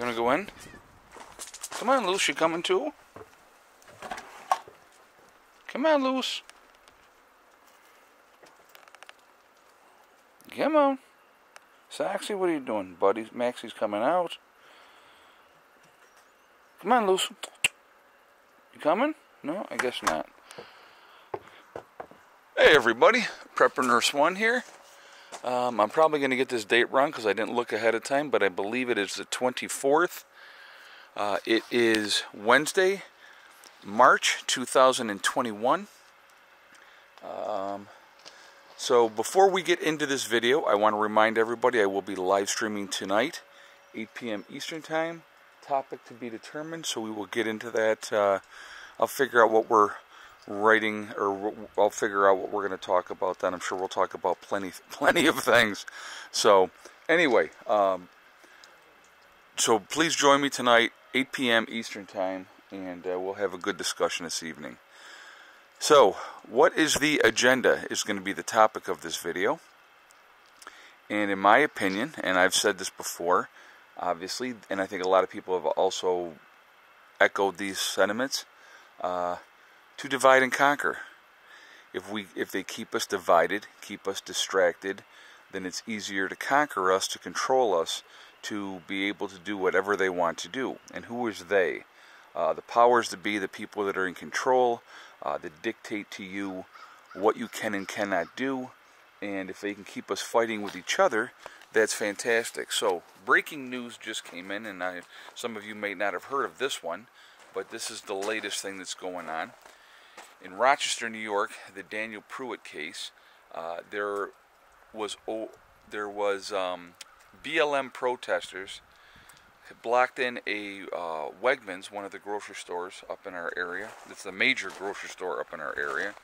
You wanna go in? Come on, Luce, you coming too? Come on, Luce. Come on. Saxy, what are you doing, buddy? Maxie's coming out. Come on, Luce. You coming? No, I guess not. Hey, everybody. Prepper Nurse 1 here. I'm probably going to get this date wrong because I didn't look ahead of time, but I believe it is the 24th. It is Wednesday, March 2021. So before we get into this video, I want to remind everybody I will be live streaming tonight, 8 p.m. Eastern Time. Topic to be determined, so we will get into that. I'll figure out what we're writing, or I'll figure out what we're going to talk about then. I'm sure we'll talk about plenty of things. So anyway, so please join me tonight, 8 p.m. Eastern Time, and we'll have a good discussion this evening. So, what is the agenda is going to be the topic of this video. And in my opinion, and I've said this before, obviously, and I think a lot of people have also echoed these sentiments, to divide and conquer. If they keep us divided, keep us distracted, then it's easier to conquer us, to control us, to be able to do whatever they want to do. And who is they? The powers that be, the people that are in control, that dictate to you what you can and cannot do. And if they can keep us fighting with each other, that's fantastic. So, breaking news just came in, and some of you may not have heard of this one, but this is the latest thing that's going on. In Rochester, New York, the Daniel Pruitt case, there was BLM protesters blocked in a Wegmans, one of the grocery stores up in our area. It's the major grocery store up in our area,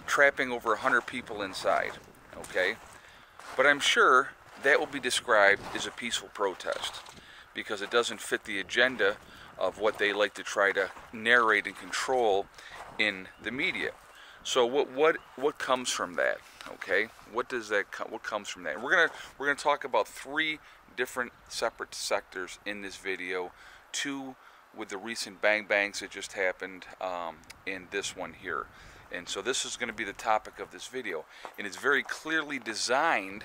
trapping over 100 people inside. Okay, but I'm sure that will be described as a peaceful protest because it doesn't fit the agenda of what they like to try to narrate and control in the media. So what comes from that? Okay, what comes from that? We're gonna talk about 3 different separate sectors in this video. 2 with the recent bangs that just happened, and this one here. And so this is going to be the topic of this video, and it's very clearly designed.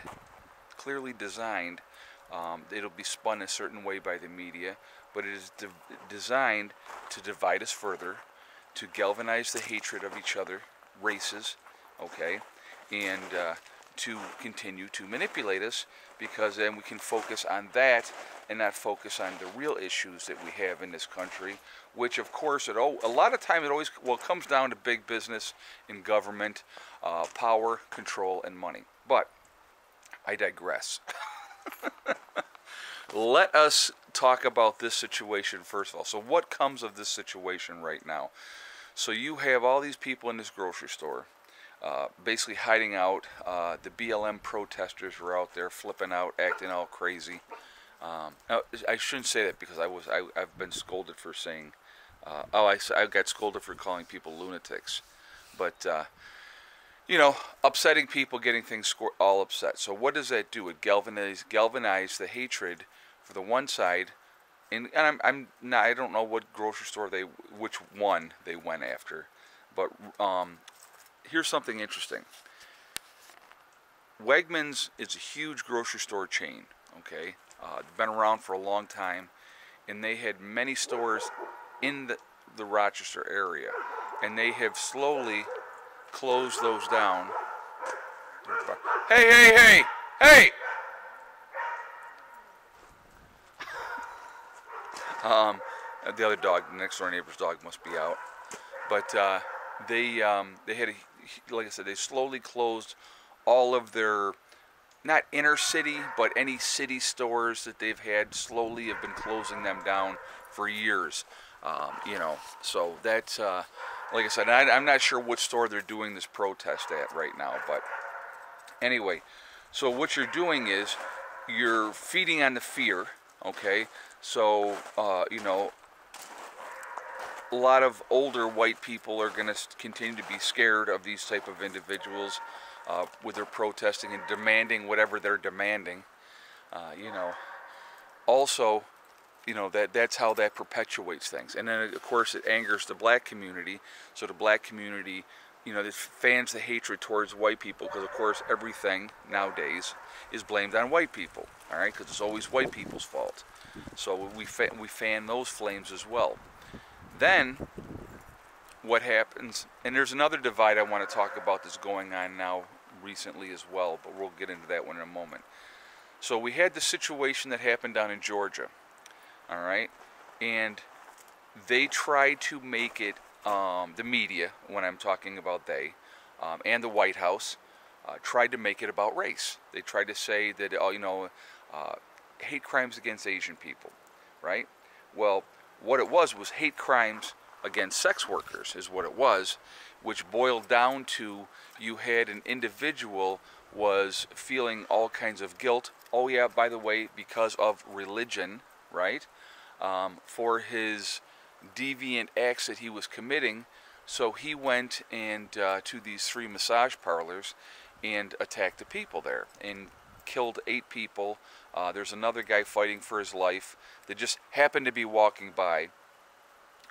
It'll be spun a certain way by the media, but it is designed to divide us further, to galvanize the hatred of each other, races, okay, and to continue to manipulate us, because then we can focus on that and not focus on the real issues that we have in this country, which of course a lot of time it always comes down to big business and government, power, control, and money. But I digress. Let us talk about this situation first of all. So what comes of this situation right now? So you have all these people in this grocery store, basically hiding out. The BLM protesters were out there flipping out, acting all crazy. Now, I shouldn't say that because I've been scolded for saying, I got scolded for calling people lunatics. But, you know, upsetting people, getting things all upset. So what does that do? It galvanizes the hatred for the one side. And I don't know what grocery store which one they went after. But, here's something interesting. Wegmans is a huge grocery store chain, okay? They've been around for a long time, and they had many stores in the Rochester area, and they have slowly closed those down. Hey, hey, hey, hey! The other dog, the next door neighbor's dog, must be out. But they had like I said, they slowly closed all of their, not inner city, but any city stores that they've had slowly have been closing them down for years. You know, so that's like I said, I'm not sure which store they're doing this protest at right now, but anyway, so what you're doing is you're feeding on the fear, okay? So you know, a lot of older white people are going to continue to be scared of these type of individuals with their protesting and demanding whatever they're demanding. You know, also you know, that's how that perpetuates things. And then of course it angers the black community, so the black community, you know, this fans the hatred towards white people, because of course everything nowadays is blamed on white people, all right, because it's always white people's fault. So we fan those flames as well. Then what happens, and there's another divide I want to talk about that's going on now recently as well, but we'll get into that one in a moment. So we had the situation that happened down in Georgia, all right, and they tried to make it, the media, when I'm talking about they, and the White House, tried to make it about race. They tried to say that, you know, hate crimes against Asian people, right? Well, what it was hate crimes against sex workers is what it was, which boiled down to you had an individual was feeling all kinds of guilt. Oh yeah, by the way, because of religion, right? For his deviant acts that he was committing. So he went and to these 3 massage parlors and attacked the people there and killed 8 people. There's another guy fighting for his life that just happened to be walking by.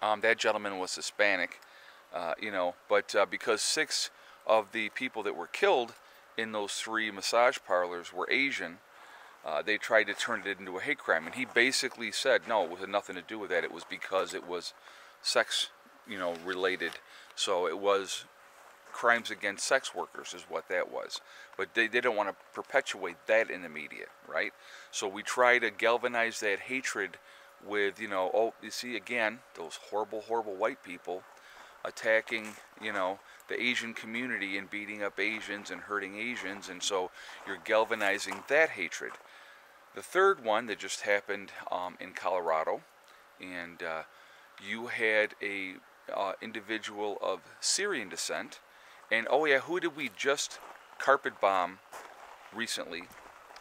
That gentleman was Hispanic, you know, but because 6 of the people that were killed in those 3 massage parlors were Asian, they tried to turn it into a hate crime. And he basically said, no, it had nothing to do with that. It was because it was sex, you know, related. So it was crimes against sex workers is what that was. But they didn't want to perpetuate that in the media, right? So we try to galvanize that hatred with, you know, oh, you see, again, those horrible, horrible white people attacking, you know, the Asian community and beating up Asians and hurting Asians, and so you're galvanizing that hatred. The third one that just happened in Colorado, and you had a individual of Syrian descent, and oh yeah, who did we just carpet bomb recently?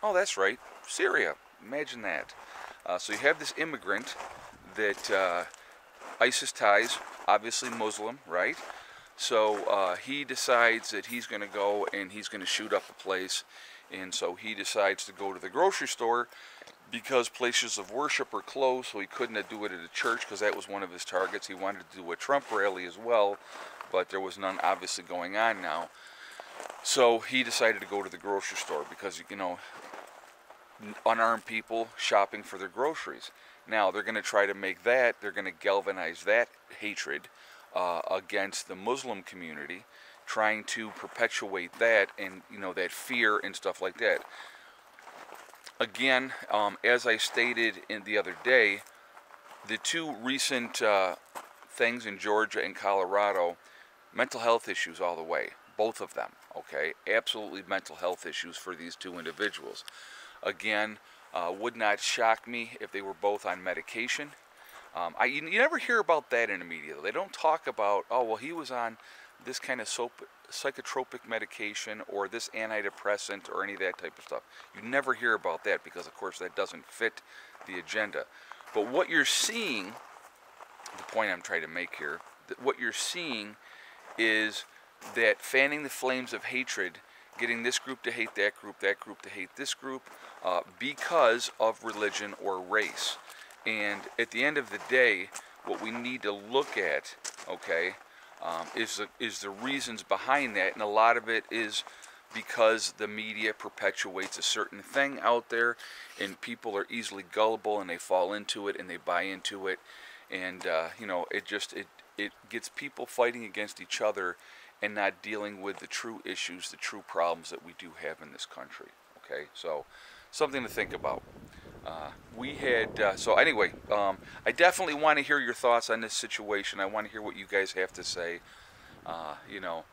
Oh, that's right, Syria. Imagine that. So you have this immigrant that ISIS ties, obviously Muslim, right? So he decides that he's going to go and he's going to shoot up a place, and so he decides to go to the grocery store because places of worship are closed, so he couldn't do it at a church because that was one of his targets. He wanted to do a Trump rally as well, but there was none obviously going on now. So he decided to go to the grocery store because, you know, unarmed people shopping for their groceries. Now they're going to try to make that, they're going to galvanize that hatred against the Muslim community, trying to perpetuate that and, you know, that fear and stuff like that. Again, as I stated in the other day, the 2 recent things in Georgia and Colorado, mental health issues all the way, both of them, okay? Absolutely mental health issues for these 2 individuals. Again, would not shock me if they were both on medication. You never hear about that in the media. They don't talk about, oh, well, he was on this kind of psychotropic medication or this antidepressant or any of that type of stuff. You never hear about that because, of course, that doesn't fit the agenda. But what you're seeing, the point I'm trying to make here, what you're seeing is that fanning the flames of hatred, getting this group to hate that group to hate this group, because of religion or race. And at the end of the day, what we need to look at, okay, is the reasons behind that, and a lot of it is because the media perpetuates a certain thing out there, and people are easily gullible, and they fall into it, and they buy into it, and you know, it gets people fighting against each other and not dealing with the true issues, the true problems that we do have in this country. Okay, so something to think about. So anyway, I definitely want to hear your thoughts on this situation. I want to hear what you guys have to say. You know,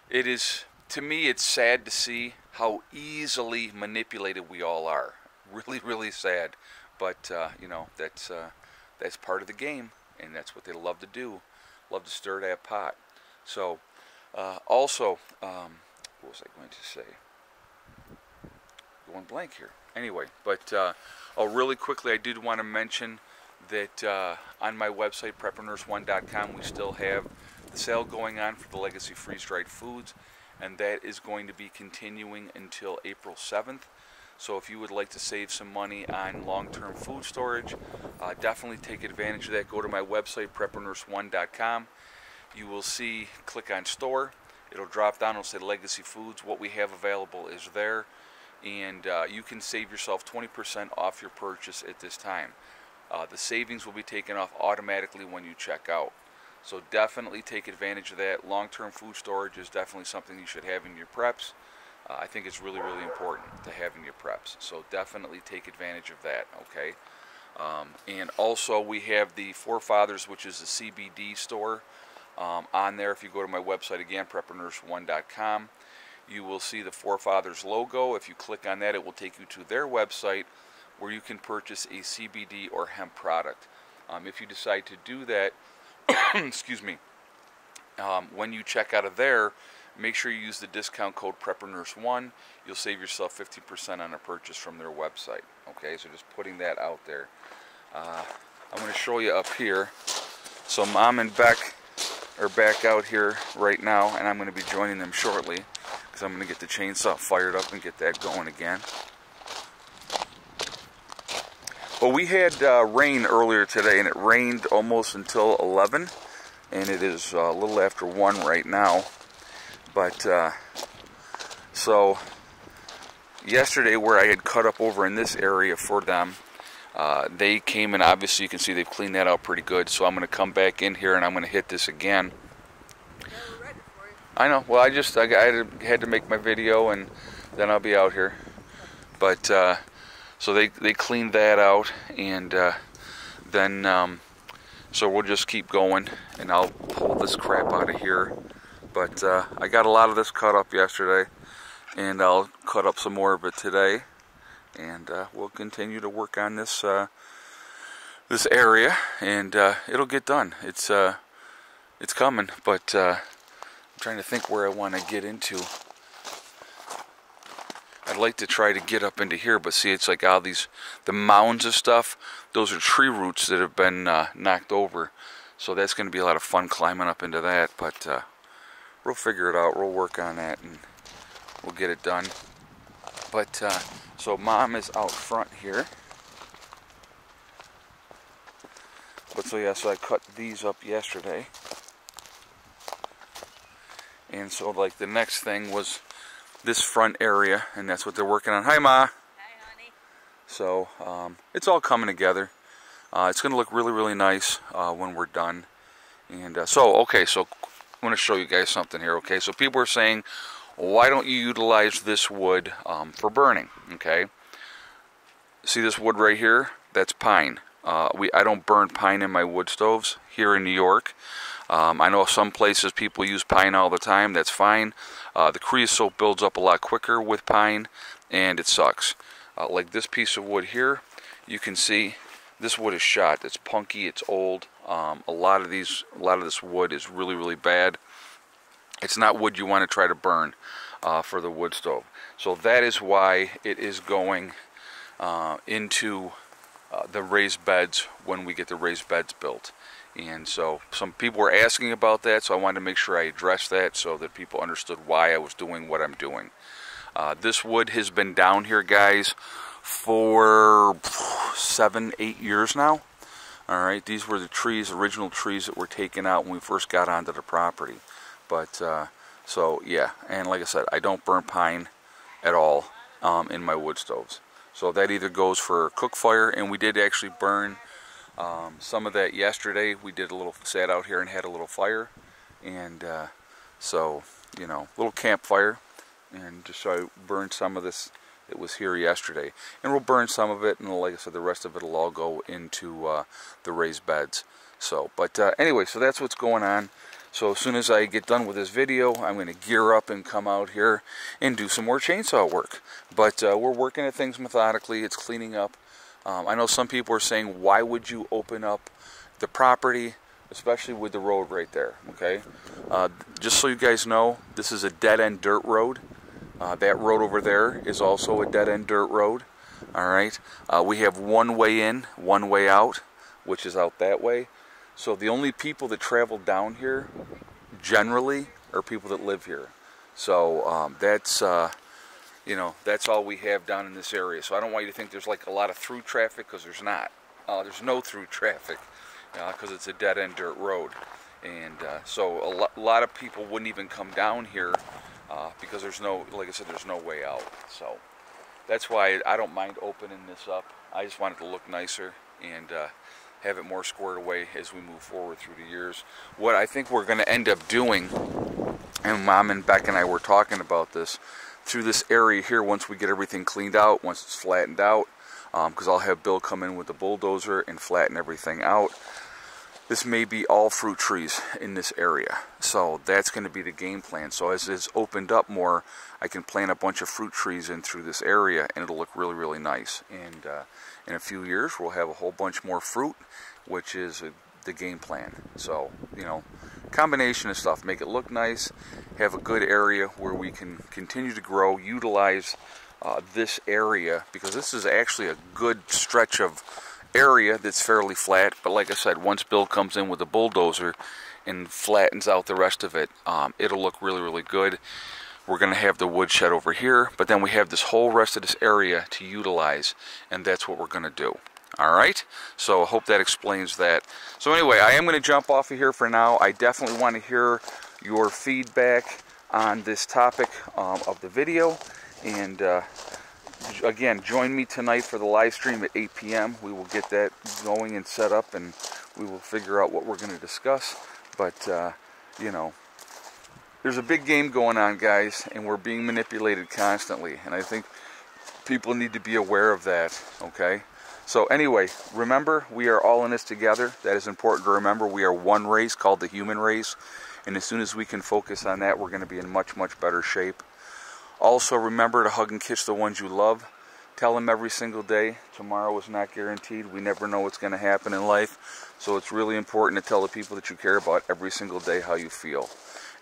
it is, to me, it's sad to see how easily manipulated we all are. Really, really sad. But, you know, that's part of the game, and that's what they love to do. Love to stir that pot. So, also, what was I going to say? Going blank here. Anyway, but really quickly, I did want to mention that on my website, preppernurse1.com, we still have the sale going on for the Legacy Freeze-Dried Foods, and that is going to be continuing until April 7th. So if you would like to save some money on long-term food storage, definitely take advantage of that. Go to my website, preppernurse1.com. You will see, click on store. It'll drop down, it'll say Legacy Foods. What we have available is there. And you can save yourself 20% off your purchase at this time. The savings will be taken off automatically when you check out. So definitely take advantage of that. Long-term food storage is definitely something you should have in your preps. I think it's really, really important to have in your preps. So definitely take advantage of that, okay? And also we have the Forefathers, which is the CBD store on there. If you go to my website again, preppernurse1.com, you will see the Forefathers logo. If you click on that, it will take you to their website where you can purchase a CBD or hemp product. If you decide to do that, excuse me, when you check out of there, make sure you use the discount code PrepperNurse1. You'll save yourself 50% on a purchase from their website. Okay, so just putting that out there. I'm going to show you up here. So Mom and Beck are back out here right now, and I'm going to be joining them shortly because I'm going to get the chainsaw fired up and get that going again. Well, we had rain earlier today, and it rained almost until 11, and it is a little after 1 right now. But, so, yesterday where I had cut up over in this area for them, they came and obviously you can see they've cleaned that out pretty good. So I'm going to come back in here and I'm going to hit this again. Yeah, we're ready for you. I know. Well, I had to make my video and then I'll be out here. But, so they cleaned that out, and then so we'll just keep going, and I'll pull this crap out of here. But I got a lot of this cut up yesterday, and I'll cut up some more of it today, and we'll continue to work on this this area, and it'll get done. It's coming, but I'm trying to think where I want to get into. I'd like to try to get up into here, but see, it's like all these, the mounds of stuff, those are tree roots that have been knocked over. So that's going to be a lot of fun climbing up into that, but we'll figure it out. We'll work on that, and we'll get it done. But, so Mom is out front here. But so yeah, so I cut these up yesterday. And so like the next thing was this front area, and that's what they're working on. Hi, Ma. Hi, honey. So it's all coming together. It's going to look really, really nice when we're done. And okay, so I'm going to show you guys something here. Okay, so people are saying, why don't you utilize this wood for burning? Okay, see this wood right here? That's pine. I don't burn pine in my wood stoves here in New York. I know some places people use pine all the time. That's fine. The creosote builds up a lot quicker with pine, and it sucks. Like this piece of wood here, you can see this wood is shot. It's punky. It's old. A lot of this wood is really, really bad. It's not wood you want to try to burn for the wood stove. So that is why it is going into the raised beds when we get the raised beds built. And so some people were asking about that, so I wanted to make sure I addressed that so that people understood why I was doing what I'm doing. This wood has been down here, guys, for 7-8 years now. Alright, these were the trees, original trees that were taken out when we first got onto the property. But, so yeah, and like I said, I don't burn pine at all in my wood stoves. So that either goes for cook fire, and we did actually burn some of that yesterday. We did sat out here and had a little fire, and so, you know, little campfire, and just so I burned some of this that was here yesterday. And we'll burn some of it, and like I said, the rest of it will all go into the raised beds. So, but anyway, so that's what's going on. So as soon as I get done with this video, I'm going to gear up and come out here and do some more chainsaw work. But we're working at things methodically. It's cleaning up. I know some people are saying, why would you open up the property, especially with the road right there, okay? Just so you guys know, this is a dead-end dirt road. That road over there is also a dead-end dirt road, all right? We have one way in, one way out, which is out that way. So the only people that travel down here, generally, are people that live here. So that's, you know, that's all we have down in this area. So I don't want you to think there's like a lot of through traffic, because there's not. There's no through traffic because it's a dead-end dirt road. And so a lot of people wouldn't even come down here because there's no, like I said, there's no way out. So that's why I don't mind opening this up. I just want it to look nicer and have it more squared away as we move forward through the years. What I think we're going to end up doing, and Mom and Beck and I were talking about this, through this area here, once we get everything cleaned out, once it's flattened out, because I'll have Bill come in with the bulldozer and flatten everything out. This may be all fruit trees in this area, so that's going to be the game plan. So as it's opened up more, I can plant a bunch of fruit trees in through this area, and it'll look really, really nice. And in a few years, we'll have a whole bunch more fruit, which is the game plan. So, you know, combination of stuff. Make it look nice, have a good area where we can continue to grow, utilize this area, because this is actually a good stretch of area that's fairly flat. But like I said, once Bill comes in with a bulldozer and flattens out the rest of it, it'll look really, really good. We're going to have the woodshed over here, but then we have this whole rest of this area to utilize, and that's what we're going to do. Alright, so I hope that explains that. So anyway, I am going to jump off of here for now. I definitely want to hear your feedback on this topic of the video. And again, join me tonight for the live stream at 8 p.m. We will get that going and set up, and we will figure out what we're going to discuss. But, you know, there's a big game going on, guys, and we're being manipulated constantly. And I think people need to be aware of that, okay? So anyway, remember, we are all in this together. That is important to remember. We are one race called the human race. And as soon as we can focus on that, we're going to be in much, much better shape. Also, remember to hug and kiss the ones you love. Tell them every single day. Tomorrow is not guaranteed. We never know what's going to happen in life. So it's really important to tell the people that you care about every single day how you feel.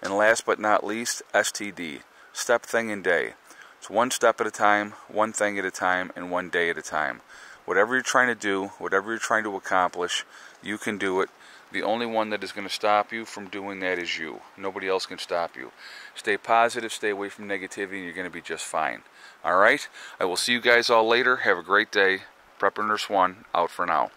And last but not least, STD. Step, thing, and day. It's one step at a time, one thing at a time, and one day at a time. Whatever you're trying to do, whatever you're trying to accomplish, you can do it. The only one that is going to stop you from doing that is you. Nobody else can stop you. Stay positive, stay away from negativity, and you're going to be just fine. Alright? I will see you guys all later. Have a great day. Prepper Nurse 1, out for now.